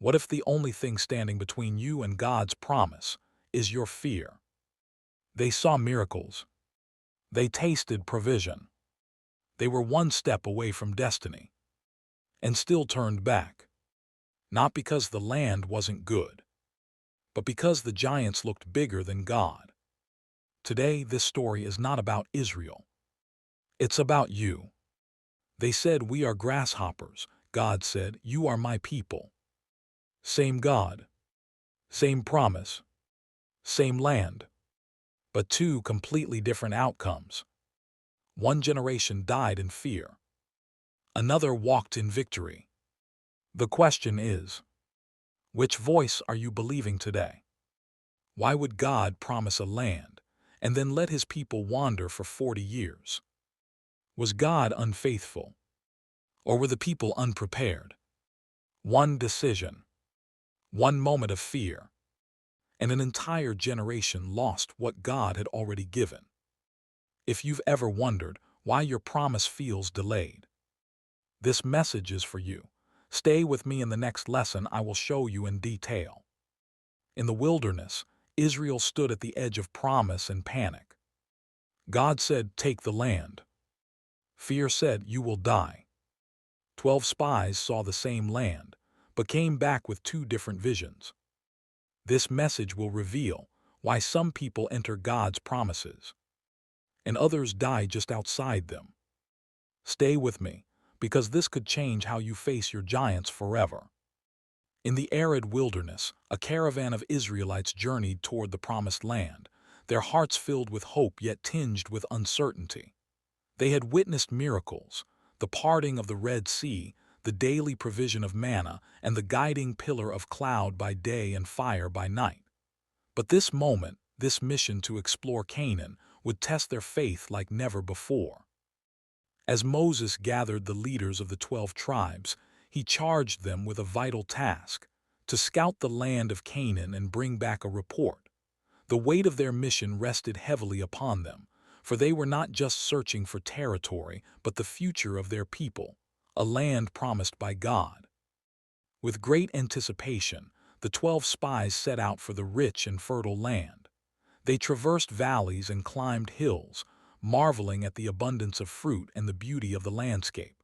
What if the only thing standing between you and God's promise is your fear? They saw miracles. They tasted provision. They were one step away from destiny, and still turned back, not because the land wasn't good, but because the giants looked bigger than God. Today, this story is not about Israel. It's about you. They said, "We are grasshoppers." God said, "You are my people." Same God, same promise, same land, but two completely different outcomes. One generation died in fear. Another walked in victory. The question is, which voice are you believing today? Why would God promise a land and then let his people wander for 40 years? Was God unfaithful? Or were the people unprepared? One decision, one moment of fear, and an entire generation lost what God had already given. If you've ever wondered why your promise feels delayed, this message is for you. Stay with me in the next lesson. I will show you in detail. In the wilderness, Israel stood at the edge of promise and panic. God said, "Take the land." Fear said, "You will die." 12 spies saw the same land, but came back with two different visions. This message will reveal why some people enter God's promises, and others die just outside them. Stay with me, because this could change how you face your giants forever. In the arid wilderness, a caravan of Israelites journeyed toward the promised land, their hearts filled with hope yet tinged with uncertainty. They had witnessed miracles, the parting of the Red Sea, the daily provision of manna, and the guiding pillar of cloud by day and fire by night. But this moment, this mission to explore Canaan, would test their faith like never before. As Moses gathered the leaders of the 12 tribes, he charged them with a vital task: to scout the land of Canaan and bring back a report. The weight of their mission rested heavily upon them, for they were not just searching for territory, but the future of their people, a land promised by God. With great anticipation, the 12 spies set out for the rich and fertile land. They traversed valleys and climbed hills, marveling at the abundance of fruit and the beauty of the landscape.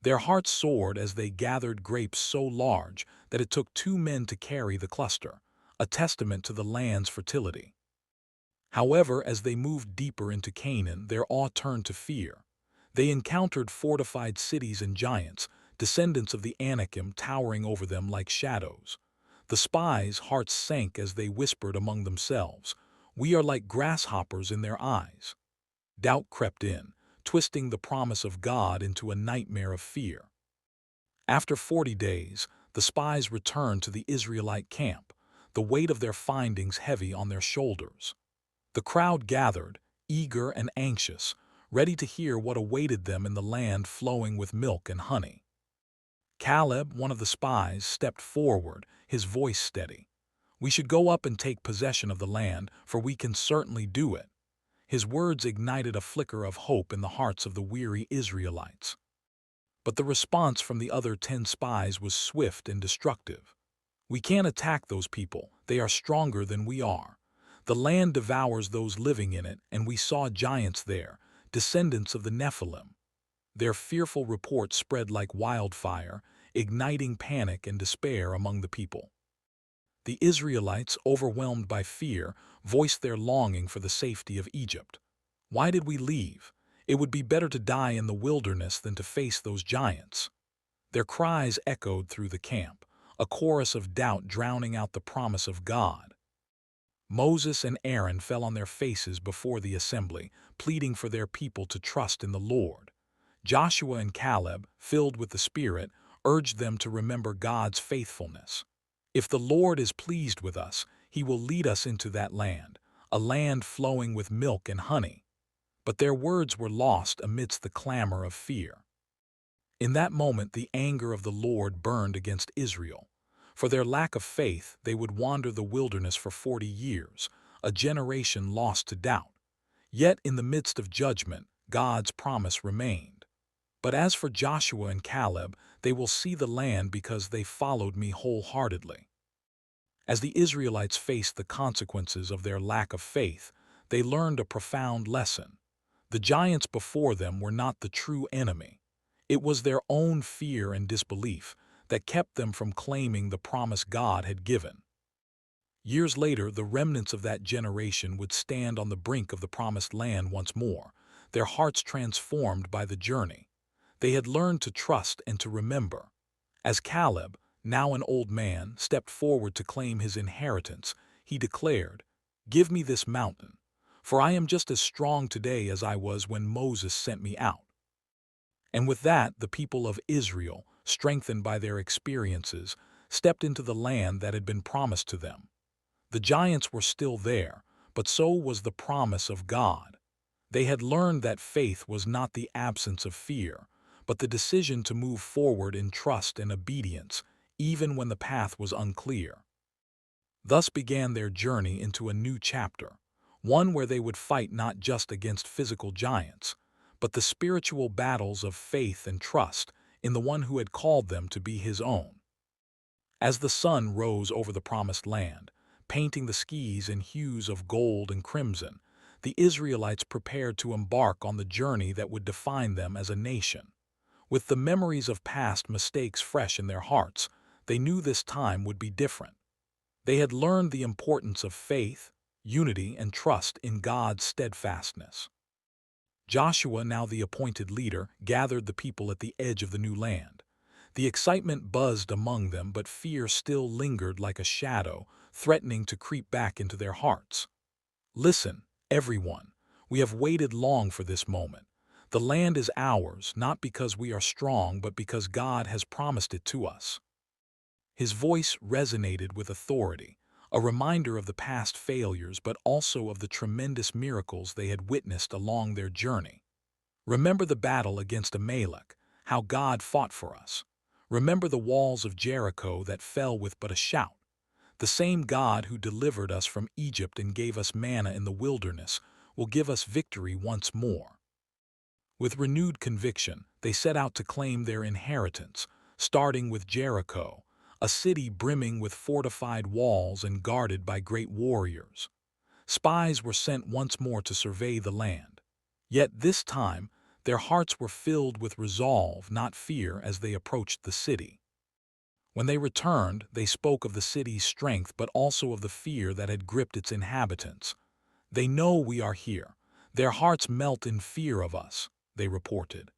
Their hearts soared as they gathered grapes so large that it took 2 men to carry the cluster, a testament to the land's fertility. However, as they moved deeper into Canaan, their awe turned to fear. They encountered fortified cities and giants, descendants of the Anakim, towering over them like shadows. The spies' hearts sank as they whispered among themselves, "We are like grasshoppers in their eyes." Doubt crept in, twisting the promise of God into a nightmare of fear. After 40 days, the spies returned to the Israelite camp, the weight of their findings heavy on their shoulders. The crowd gathered, eager and anxious, ready to hear what awaited them in the land flowing with milk and honey. Caleb, one of the spies, stepped forward, his voice steady. "We should go up and take possession of the land, for we can certainly do it." His words ignited a flicker of hope in the hearts of the weary Israelites. But the response from the other 10 spies was swift and destructive. "We can't attack those people. They are stronger than we are. The land devours those living in it, and we saw giants there, descendants of the Nephilim." Their fearful report spread like wildfire, igniting panic and despair among the people. The Israelites, overwhelmed by fear, voiced their longing for the safety of Egypt. "Why did we leave? It would be better to die in the wilderness than to face those giants." Their cries echoed through the camp, a chorus of doubt drowning out the promise of God. Moses and Aaron fell on their faces before the assembly, pleading for their people to trust in the Lord. Joshua and Caleb, filled with the Spirit, urged them to remember God's faithfulness. "If the Lord is pleased with us, he will lead us into that land, a land flowing with milk and honey." But their words were lost amidst the clamor of fear. In that moment, the anger of the Lord burned against Israel. For their lack of faith, they would wander the wilderness for 40 years, a generation lost to doubt. Yet in the midst of judgment, God's promise remained. But as for Joshua and Caleb, they will see the land because they followed me wholeheartedly. As the Israelites faced the consequences of their lack of faith, they learned a profound lesson. The giants before them were not the true enemy. It was their own fear and disbelief that kept them from claiming the promise God had given. Years later, the remnants of that generation would stand on the brink of the promised land once more, their hearts transformed by the journey. They had learned to trust and to remember. As Caleb, now an old man, stepped forward to claim his inheritance, he declared, "Give me this mountain, for I am just as strong today as I was when Moses sent me out." And with that, the people of Israel, strengthened by their experiences, stepped into the land that had been promised to them. The giants were still there, but so was the promise of God. They had learned that faith was not the absence of fear, but the decision to move forward in trust and obedience, even when the path was unclear. Thus began their journey into a new chapter, one where they would fight not just against physical giants, but the spiritual battles of faith and trust in the one who had called them to be his own. As the sun rose over the promised land, painting the skies in hues of gold and crimson, the Israelites prepared to embark on the journey that would define them as a nation. With the memories of past mistakes fresh in their hearts, they knew this time would be different. They had learned the importance of faith, unity, and trust in God's steadfastness. Joshua, now the appointed leader, gathered the people at the edge of the new land. The excitement buzzed among them, but fear still lingered like a shadow, threatening to creep back into their hearts. "Listen, everyone, we have waited long for this moment. The land is ours, not because we are strong, but because God has promised it to us." His voice resonated with authority, a reminder of the past failures but also of the tremendous miracles they had witnessed along their journey. "Remember the battle against Amalek, how God fought for us. Remember the walls of Jericho that fell with but a shout. The same God who delivered us from Egypt and gave us manna in the wilderness will give us victory once more." With renewed conviction, they set out to claim their inheritance, starting with Jericho, a city brimming with fortified walls and guarded by great warriors. Spies were sent once more to survey the land. Yet this time, their hearts were filled with resolve, not fear, as they approached the city. When they returned, they spoke of the city's strength but also of the fear that had gripped its inhabitants. "They know we are here. Their hearts melt in fear of us," they reported.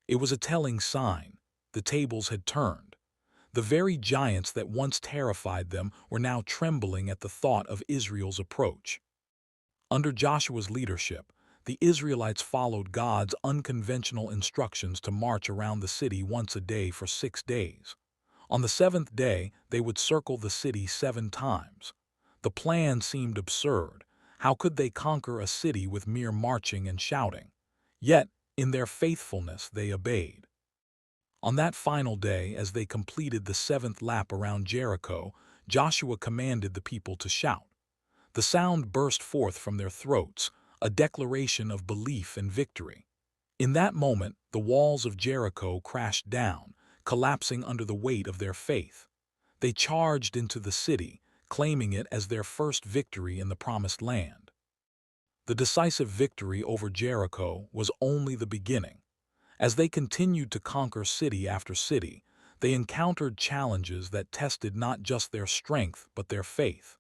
It was a telling sign. The tables had turned. The very giants that once terrified them were now trembling at the thought of Israel's approach. Under Joshua's leadership, the Israelites followed God's unconventional instructions to march around the city once a day for 6 days. On the seventh day, they would circle the city 7 times. The plan seemed absurd. How could they conquer a city with mere marching and shouting? Yet, in their faithfulness, they obeyed. On that final day, as they completed the 7th lap around Jericho, Joshua commanded the people to shout. The sound burst forth from their throats, a declaration of belief and victory. In that moment, the walls of Jericho crashed down, collapsing under the weight of their faith. They charged into the city, claiming it as their first victory in the Promised Land. The decisive victory over Jericho was only the beginning. As they continued to conquer city after city, they encountered challenges that tested not just their strength but their faith.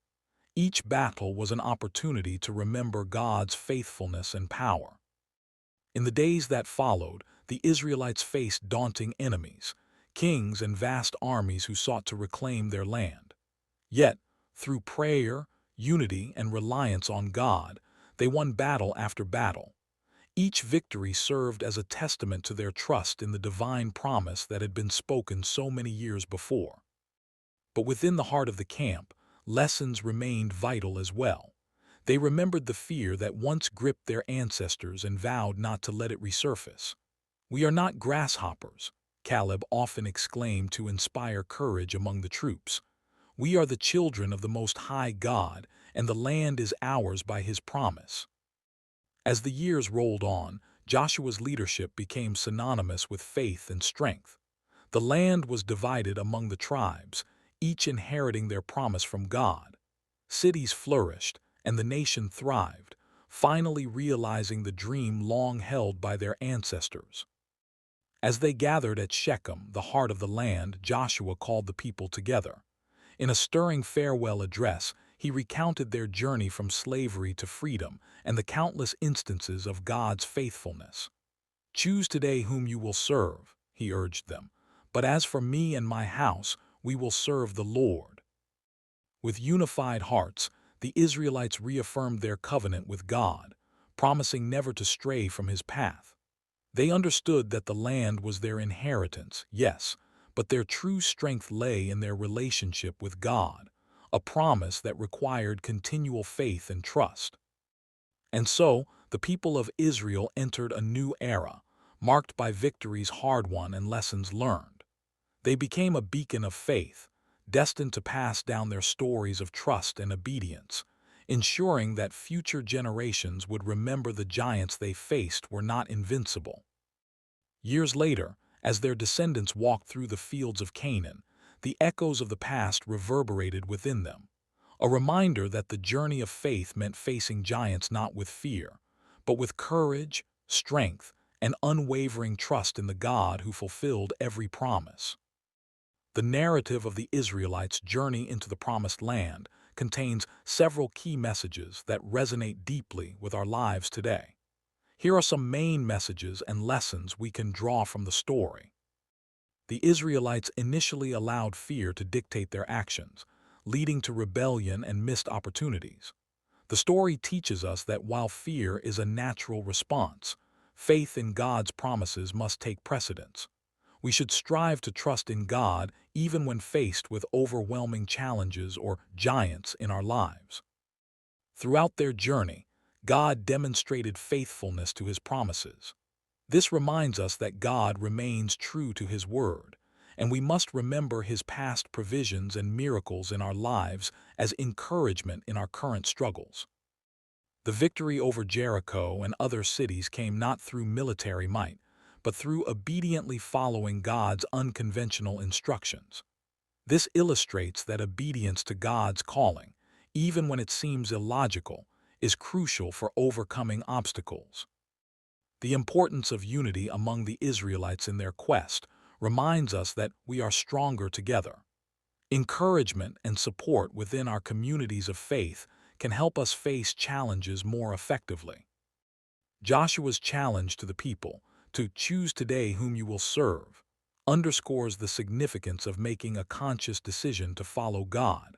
Each battle was an opportunity to remember God's faithfulness and power. In the days that followed, the Israelites faced daunting enemies, kings and vast armies who sought to reclaim their land. Yet, through prayer, unity, and reliance on God, they won battle after battle. Each victory served as a testament to their trust in the divine promise that had been spoken so many years before. But within the heart of the camp, lessons remained vital as well. They remembered the fear that once gripped their ancestors and vowed not to let it resurface. "We are not grasshoppers," Caleb often exclaimed to inspire courage among the troops. "We are the children of the Most High God, and the land is ours by His promise." As the years rolled on, Joshua's leadership became synonymous with faith and strength. The land was divided among the tribes, each inheriting their promise from God. Cities flourished, and the nation thrived, finally realizing the dream long held by their ancestors. As they gathered at Shechem, the heart of the land, Joshua called the people together. In a stirring farewell address, he recounted their journey from slavery to freedom and the countless instances of God's faithfulness. "Choose today whom you will serve," he urged them, "but as for me and my house, we will serve the Lord." With unified hearts, the Israelites reaffirmed their covenant with God, promising never to stray from his path. They understood that the land was their inheritance, yes, but their true strength lay in their relationship with God, a promise that required continual faith and trust. And so, the people of Israel entered a new era, marked by victories hard won and lessons learned. They became a beacon of faith, destined to pass down their stories of trust and obedience, ensuring that future generations would remember the giants they faced were not invincible. Years later, as their descendants walked through the fields of Canaan, the echoes of the past reverberated within them, a reminder that the journey of faith meant facing giants not with fear, but with courage, strength, and unwavering trust in the God who fulfilled every promise. The narrative of the Israelites' journey into the Promised Land contains several key messages that resonate deeply with our lives today. Here are some main messages and lessons we can draw from the story. The Israelites initially allowed fear to dictate their actions, leading to rebellion and missed opportunities. The story teaches us that while fear is a natural response, faith in God's promises must take precedence. We should strive to trust in God even when faced with overwhelming challenges or giants in our lives. Throughout their journey, God demonstrated faithfulness to his promises. This reminds us that God remains true to his word, and we must remember his past provisions and miracles in our lives as encouragement in our current struggles. The victory over Jericho and other cities came not through military might, but through obediently following God's unconventional instructions. This illustrates that obedience to God's calling, even when it seems illogical, is crucial for overcoming obstacles. The importance of unity among the Israelites in their quest reminds us that we are stronger together. Encouragement and support within our communities of faith can help us face challenges more effectively. Joshua's challenge to the people, to choose today whom you will serve, underscores the significance of making a conscious decision to follow God.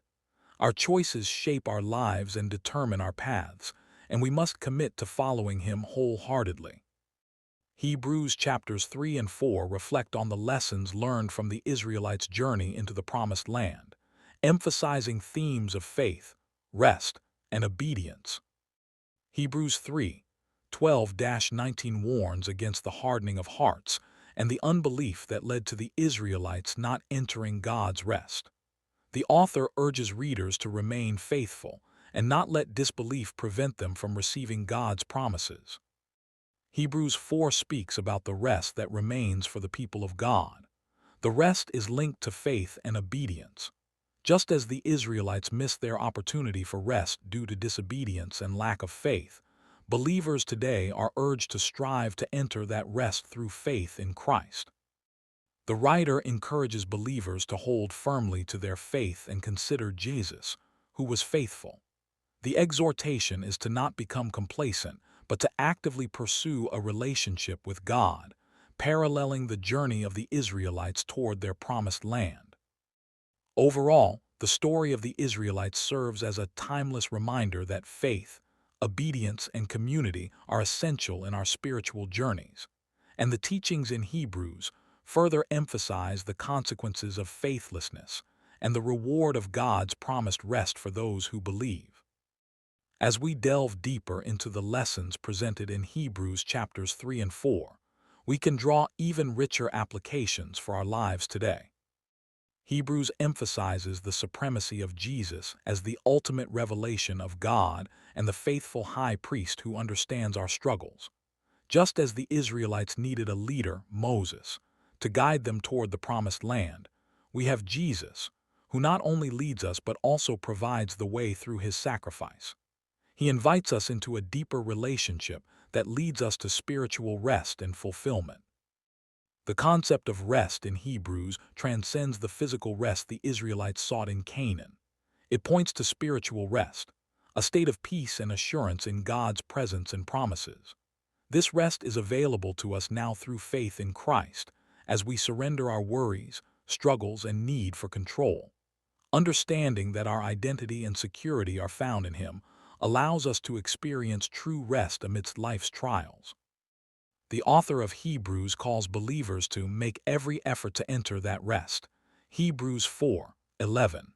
Our choices shape our lives and determine our paths, and we must commit to following him wholeheartedly. Hebrews chapters 3 and 4 reflect on the lessons learned from the Israelites' journey into the Promised Land, emphasizing themes of faith, rest, and obedience. Hebrews 3:12-19 warns against the hardening of hearts and the unbelief that led to the Israelites not entering God's rest. The author urges readers to remain faithful and not let disbelief prevent them from receiving God's promises. Hebrews 4 speaks about the rest that remains for the people of God. The rest is linked to faith and obedience. Just as the Israelites missed their opportunity for rest due to disobedience and lack of faith, believers today are urged to strive to enter that rest through faith in Christ. The writer encourages believers to hold firmly to their faith and consider Jesus, who was faithful. The exhortation is to not become complacent, but to actively pursue a relationship with God, paralleling the journey of the Israelites toward their promised land. Overall, the story of the Israelites serves as a timeless reminder that faith, obedience, and community are essential in our spiritual journeys, and the teachings in Hebrews further emphasize the consequences of faithlessness and the reward of God's promised rest for those who believe. As we delve deeper into the lessons presented in Hebrews chapters 3 and 4, we can draw even richer applications for our lives today. Hebrews emphasizes the supremacy of Jesus as the ultimate revelation of God and the faithful high priest who understands our struggles. Just as the Israelites needed a leader, Moses, to guide them toward the promised land, we have Jesus, who not only leads us but also provides the way through his sacrifice. He invites us into a deeper relationship that leads us to spiritual rest and fulfillment. The concept of rest in Hebrews transcends the physical rest the Israelites sought in Canaan. It points to spiritual rest, a state of peace and assurance in God's presence and promises. This rest is available to us now through faith in Christ, as we surrender our worries, struggles, and need for control. Understanding that our identity and security are found in Him allows us to experience true rest amidst life's trials. The author of Hebrews calls believers to make every effort to enter that rest. Hebrews 4:11.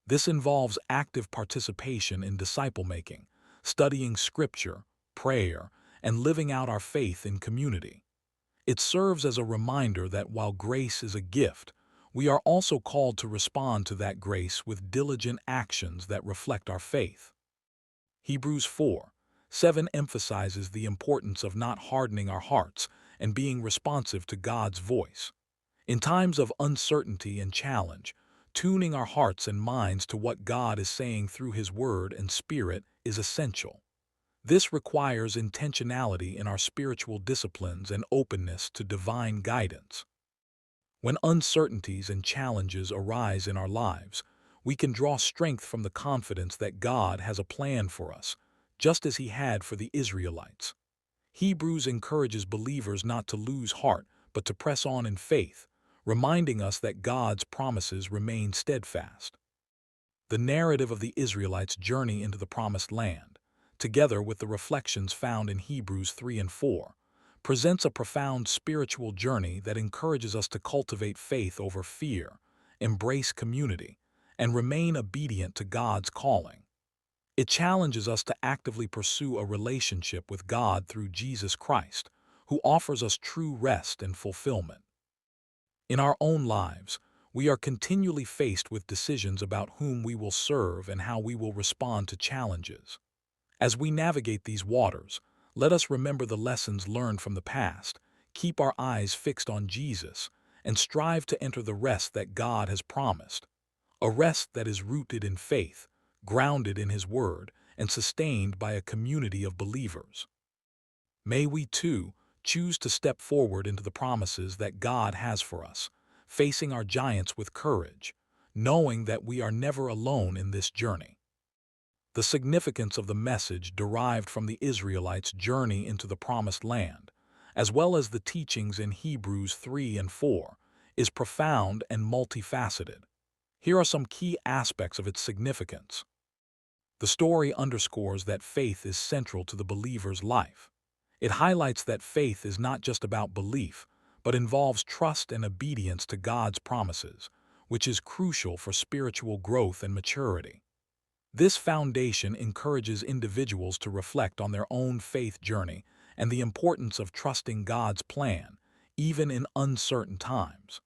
This involves active participation in disciple-making, studying Scripture, prayer, and living out our faith in community. It serves as a reminder that while grace is a gift, we are also called to respond to that grace with diligent actions that reflect our faith. Hebrews 4:7 emphasizes the importance of not hardening our hearts and being responsive to God's voice. In times of uncertainty and challenge, tuning our hearts and minds to what God is saying through His Word and Spirit is essential. This requires intentionality in our spiritual disciplines and openness to divine guidance. When uncertainties and challenges arise in our lives, we can draw strength from the confidence that God has a plan for us, just as He had for the Israelites. Hebrews encourages believers not to lose heart, but to press on in faith, reminding us that God's promises remain steadfast. The narrative of the Israelites' journey into the Promised Land, together with the reflections found in Hebrews 3 and 4, presents a profound spiritual journey that encourages us to cultivate faith over fear, embrace community, and remain obedient to God's calling. It challenges us to actively pursue a relationship with God through Jesus Christ, who offers us true rest and fulfillment. In our own lives, we are continually faced with decisions about whom we will serve and how we will respond to challenges. As we navigate these waters, let us remember the lessons learned from the past, keep our eyes fixed on Jesus, and strive to enter the rest that God has promised, a rest that is rooted in faith, grounded in His Word, and sustained by a community of believers. May we, too, choose to step forward into the promises that God has for us, facing our giants with courage, knowing that we are never alone in this journey. The significance of the message derived from the Israelites' journey into the Promised Land, as well as the teachings in Hebrews 3 and 4, is profound and multifaceted. Here are some key aspects of its significance. The story underscores that faith is central to the believer's life. It highlights that faith is not just about belief, but involves trust and obedience to God's promises, which is crucial for spiritual growth and maturity. This foundation encourages individuals to reflect on their own faith journey and the importance of trusting God's plan, even in uncertain times.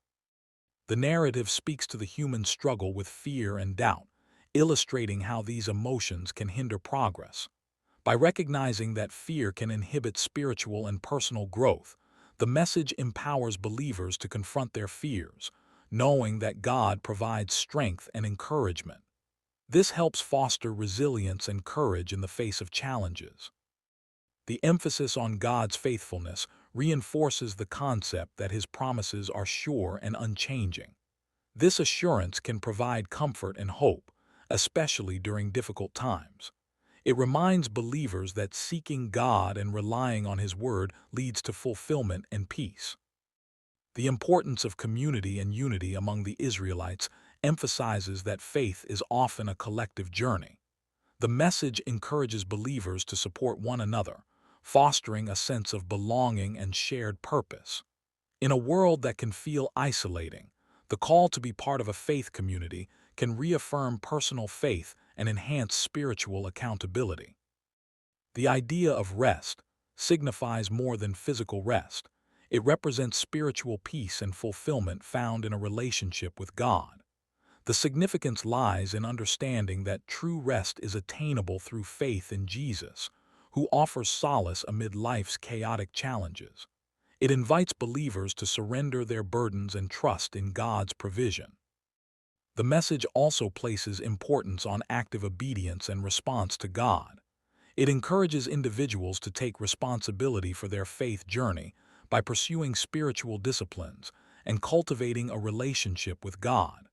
The narrative speaks to the human struggle with fear and doubt, illustrating how these emotions can hinder progress. By recognizing that fear can inhibit spiritual and personal growth, the message empowers believers to confront their fears, knowing that God provides strength and encouragement. This helps foster resilience and courage in the face of challenges. The emphasis on God's faithfulness reinforces the concept that His promises are sure and unchanging. This assurance can provide comfort and hope, especially during difficult times. It reminds believers that seeking God and relying on His Word leads to fulfillment and peace. The importance of community and unity among the Israelites emphasizes that faith is often a collective journey. The message encourages believers to support one another, fostering a sense of belonging and shared purpose. In a world that can feel isolating, the call to be part of a faith community can reaffirm personal faith and enhance spiritual accountability. The idea of rest signifies more than physical rest. It represents spiritual peace and fulfillment found in a relationship with God. The significance lies in understanding that true rest is attainable through faith in Jesus, who offers solace amid life's chaotic challenges. It invites believers to surrender their burdens and trust in God's provision. The message also places importance on active obedience and response to God. It encourages individuals to take responsibility for their faith journey by pursuing spiritual disciplines and cultivating a relationship with God.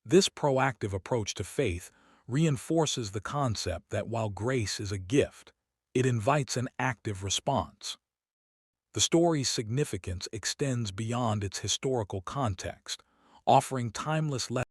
This proactive approach to faith reinforces the concept that while grace is a gift, it invites an active response. The story's significance extends beyond its historical context, offering timeless lessons